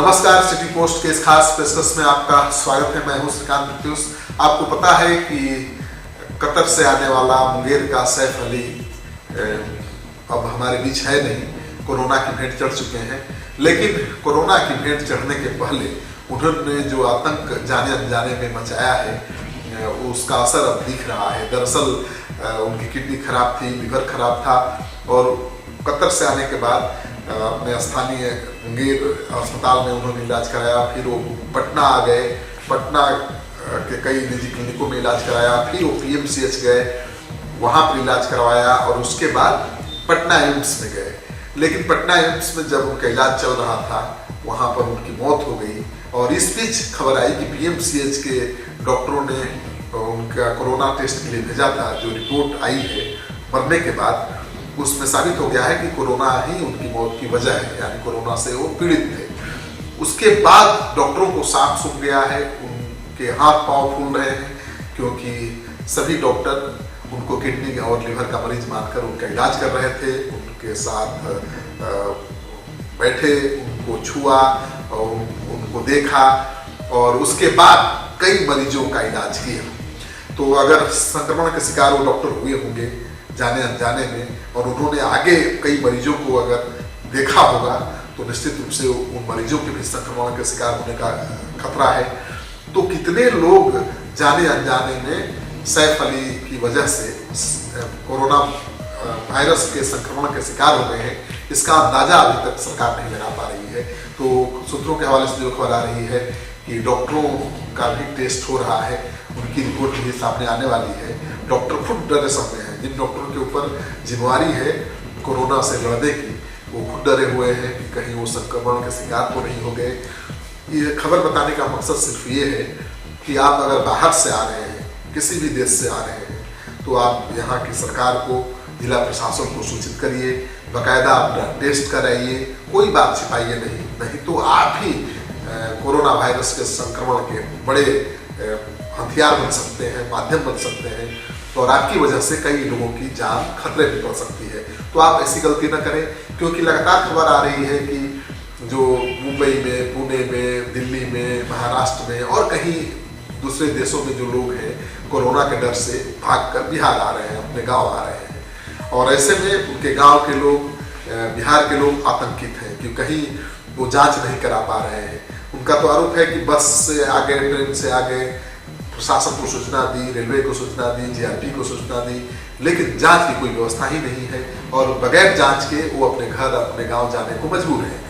नमस्कार, city post के इस खास पेशकश में आपका स्वागत है। मैं हूं श्रीकांत प्रत्युष। आपको पता है कि कतर से आने वाला मुंगेर का सैफ अली अब हमारे बीच है नहीं, कोरोना की भेंट चढ़ चुके हैं। लेकिन कोरोना की भेंट चढ़ने के पहले उन्होंने जो आतंक जाने अनजाने में मचाया है उसका असर अब दिख रहा है। दरअसल उनकी किडनी खराब थी, लिवर खराब था और कतर से आने के बाद अपने स्थानीय मुंगेर अस्पताल में उन्होंने इलाज कराया। फिर वो पटना आ गए, पटना के कई निजी क्लिनिकों में इलाज कराया। फिर वो PMCH गए, वहाँ पर इलाज करवाया और उसके बाद पटना एम्स में गए। लेकिन पटना एम्स में जब उनका इलाज चल रहा था वहाँ पर उनकी मौत हो गई। और इस बीच खबर आई कि PMCH के डॉक्टरों ने उनका कोरोना टेस्ट के लिए भेजा था। जो रिपोर्ट आई है मरने के बाद, उसमें साबित हो गया है कि कोरोना ही उनकी मौत की वजह है, यानी कोरोना से वो पीड़ित थे। उसके बाद डॉक्टरों को साफ सुन गया है, उनके हाथ पांव फूल रहे हैं, क्योंकि सभी डॉक्टर उनको किडनी और लिवर का मरीज मानकर उनका इलाज कर रहे थे। उनके साथ बैठे, उनको छुआ और उनको देखा और उसके बाद कई मरीजों का इलाज किया। तो अगर संक्रमण के शिकार वो डॉक्टर हुए होंगे जाने अनजाने में और उन्होंने आगे कई मरीजों को अगर देखा होगा तो निश्चित रूप से उन मरीजों के भी संक्रमण के शिकार होने का खतरा है। तो कितने लोग जाने अनजाने में सैफ अली की वजह से कोरोना वायरस के संक्रमण के शिकार हो गए हैं, इसका अंदाजा अभी तक सरकार नहीं लगा पा रही है। तो सूत्रों के हवाले से जो खबर आ रही है कि डॉक्टरों का भी टेस्ट हो रहा है, उनकी रिपोर्ट भी सामने आने वाली है। डॉक्टर खुद डरे समय हैं, जिन डॉक्टरों के ऊपर जिम्मेवारी है कोरोना से लड़ने की, वो खुद डरे हुए हैं कि कहीं वो संक्रमण के शिकार तो नहीं हो गए। ये खबर बताने का मकसद सिर्फ ये है कि आप अगर बाहर से आ रहे हैं, किसी भी देश से आ रहे हैं, तो आप यहाँ की सरकार को, जिला प्रशासन को सूचित करिए, बाकायदा अपना टेस्ट कराइए, कोई बात छिपाइए नहीं तो आप ही कोरोना वायरस के संक्रमण के बड़े हथियार बन सकते हैं, माध्यम बन सकते हैं और आपकी वजह से कई लोगों की जान खतरे में पड़ सकती है। तो आप ऐसी गलती न करें, क्योंकि लगातार खबर आ रही है कि जो मुंबई में, पुणे में, दिल्ली में, महाराष्ट्र में और कहीं दूसरे देशों में जो लोग हैं कोरोना के डर से भागकर बिहार आ रहे हैं, अपने गाँव आ रहे हैं। और ऐसे में उनके गाँव के लोग, बिहार के लोग आतंकित हैं कि कहीं वो जाँच नहीं करा पा रहे हैं। उनका तो आरोप है कि बस से आ गए, ट्रेन से आ गए, प्रशासन को सूचना दी, रेलवे को सूचना दी, GRP को सूचना दी, लेकिन जांच की कोई व्यवस्था ही नहीं है और बगैर जांच के वो अपने घर, अपने गांव जाने को मजबूर हैं।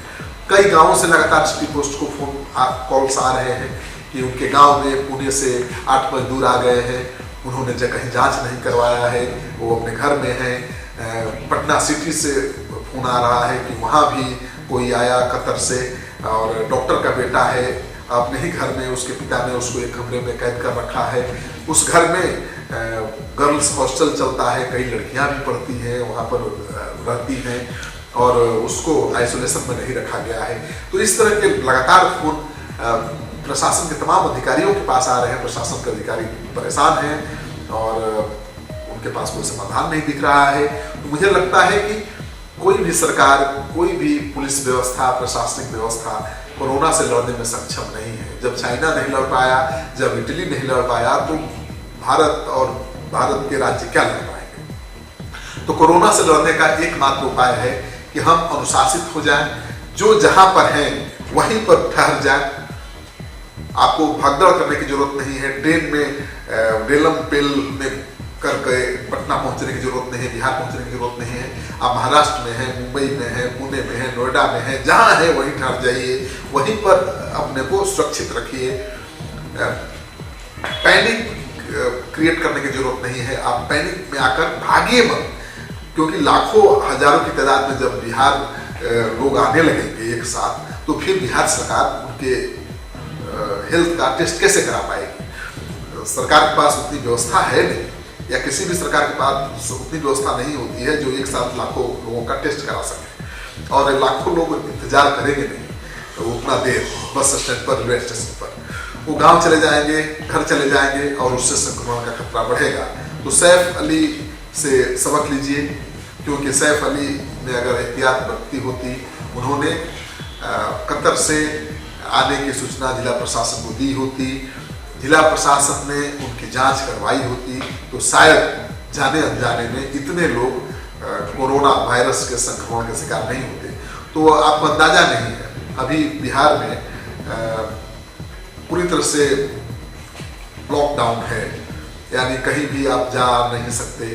कई गांवों से लगातार सिटी पोस्ट को फोन कॉल्स आ रहे हैं कि उनके गांव में पुणे से 8 मजदूर आ गए हैं, उन्होंने कहीं जाँच नहीं करवाया है, वो अपने घर में हैं। पटना सिटी से फोन आ रहा है कि वहाँ भी कोई आया कतर से और डॉक्टर का बेटा है, अपने ही घर में उसके पिता ने उसको एक कमरे में कैद कर रखा है। उस घर में गर्ल्स हॉस्टल चलता है, कई लड़कियां भी पढ़ती हैं, वहाँ पर रहती हैं और उसको आइसोलेशन में नहीं रखा गया है। तो इस तरह के लगातार फोन प्रशासन के तमाम अधिकारियों के पास आ रहे हैं। प्रशासन के अधिकारी परेशान हैं और उनके पास कोई समाधान नहीं दिख रहा है। तो मुझे लगता है कि कोई भी सरकार, कोई भी पुलिस व्यवस्था, प्रशासनिक व्यवस्था कोरोना से लड़ने में सक्षम नहीं है। जब चाइना नहीं लड़ पाया, जब इटली नहीं लड़ पाया, तो भारत और भारत के राज्य क्या लड़ पाएंगे। तो कोरोना से लड़ने का एकमात्र उपाय है कि हम अनुशासित हो जाएं, जो जहां पर हैं वहीं पर ठहर जाएं। आपको भागदौड़ करने की जरूरत नहीं है, ट्रेन में रेलम पेल में करके पटना पहुंचने की जरूरत नहीं है, बिहार पहुंचने की जरूरत नहीं है। आप महाराष्ट्र में हैं, मुंबई में हैं, पुणे में हैं, नोएडा में हैं, जहां है वहीं ठहर जाइए, वहीं पर अपने को सुरक्षित रखिए। पैनिक क्रिएट करने की जरूरत नहीं है, आप पैनिक में आकर भागिए मत, क्योंकि लाखों हजारों की तादाद में जब बिहार लोग आने लगेंगे एक साथ, तो फिर बिहार सरकार उनके हेल्थ का टेस्ट कैसे करा पाएगी। सरकार के पास उतनी व्यवस्था है नहीं, या किसी भी सरकार के पास उतनी व्यवस्था नहीं होती है जो एक साथ लाखों लोगों का टेस्ट करा सके। और लाखों लोग इंतजार करेंगे नहीं तो उतना देर बस स्टैंड पर, रेलवे स्टेशन पर, वो गांव चले जाएंगे, घर चले जाएंगे और उससे संक्रमण का खतरा बढ़ेगा। तो सैफ अली से सबक लीजिए, क्योंकि सैफ अली ने अगर एहतियात बरती होती, उन्होंने कतर से आने की सूचना जिला प्रशासन को दी होती, जिला प्रशासन ने उनकी जांच करवाई होती, तो शायद जाने अनजाने में इतने लोग कोरोना वायरस के संक्रमण के शिकार नहीं होते। तो आपको अंदाजा नहीं है, अभी बिहार में पूरी तरह से लॉकडाउन है, यानी कहीं भी आप जा नहीं सकते,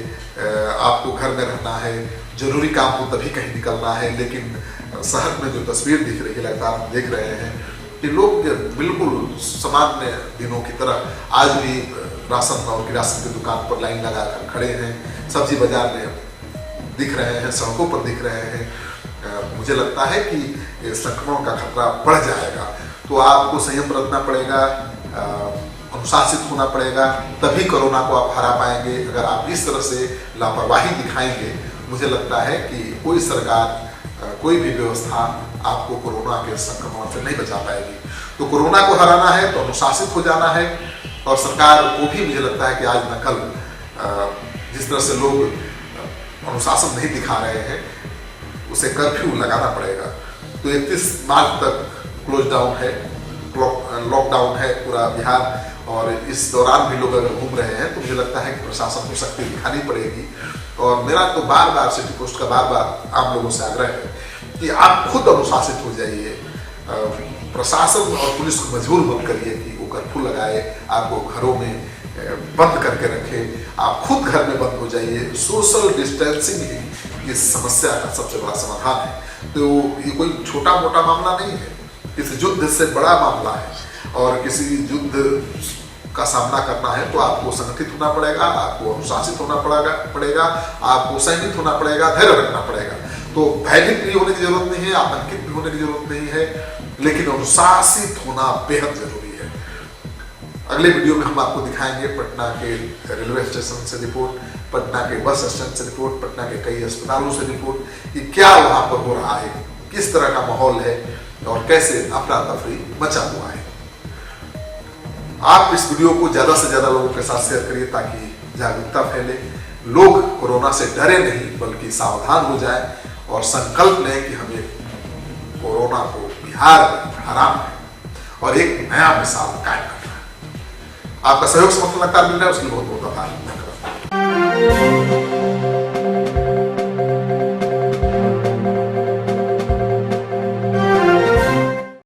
आपको घर में रहना है, जरूरी काम हो तभी कहीं निकलना है। लेकिन शहर में जो तस्वीर दिख रही है, लगातार हम देख रहे हैं कि लोग बिल्कुल सामान्य दिनों की तरह आज भी राशन और किरासन की दुकान पर लाइन लगाकर खड़े हैं, सब्जी बाजार में दिख रहे हैं, सड़कों पर दिख रहे हैं। मुझे लगता है कि संक्रमण का खतरा बढ़ जाएगा, तो आपको संयम बरतना पड़ेगा, अनुशासित होना पड़ेगा, तभी कोरोना को आप हरा पाएंगे। अगर आप इस तरह से लापरवाही दिखाएंगे, मुझे लगता है कि कोई सरकार, कोई भी व्यवस्था आपको कोरोना के संक्रमण से नहीं बचा पाएगी। तो कोरोना को हराना है तो अनुशासित हो जाना है, और सरकार को भी मुझे लगता है कि आज न कल जिस तरह से लोग अनुशासन नहीं दिखा रहे हैं, उसे कर्फ्यू लगाना पड़ेगा। तो 31 मार्च तक क्लोज डाउन है, लॉकडाउन है पूरा बिहार, और इस दौरान भी लोग अगर घूम रहे हैं तो मुझे लगता है कि प्रशासन को शक्ति दिखानी पड़ेगी। और मेरा तो बार बार सिटी पोस्ट का बार बार आप लोगों से आग्रह है कि आप खुद अनुशासित हो जाइए, प्रशासन और पुलिस को मजबूर मत करिए कि वो कर्फ्यू लगाए, आपको घरों में बंद करके रखे, आप खुद घर में बंद हो जाइए। सोशल डिस्टेंसिंग ही इस समस्या का सबसे बड़ा समाधान है। तो ये कोई छोटा मोटा मामला नहीं है, किसी युद्ध से बड़ा मामला है, और किसी युद्ध का सामना करना है तो आपको संगठित होना पड़ेगा, आपको अनुशासित होना पड़ेगा, आपको संयमित होना पड़ेगा, धैर्य रखना पड़ेगा। तो भयभीत भी होने की जरूरत नहीं है, आतंकित भी होने की जरूरत नहीं है, लेकिन अनुशासित होना बेहद जरूरी है। अगले वीडियो में हम आपको दिखाएंगे पटना के रेलवे स्टेशन से रिपोर्ट, पटना के बस स्टैंड से रिपोर्ट, पटना के कई अस्पतालों से रिपोर्ट, कि क्या वहां पर हो रहा है, किस तरह का माहौल है और कैसे अफरा तफरी मचा हुआ है। आप इस वीडियो को ज्यादा से ज्यादा लोगों के साथ शेयर करिए ताकि जागरूकता फैले, लोग कोरोना से डरे नहीं बल्कि सावधान हो जाए और संकल्प लें कि हमें कोरोना को बिहार में हराना है और एक नया मिसाल कायम करना है। आपका सहयोग समर्थन लगातार मिल रहा है, उसके लिए बहुत बहुत आभार। धन्यवाद।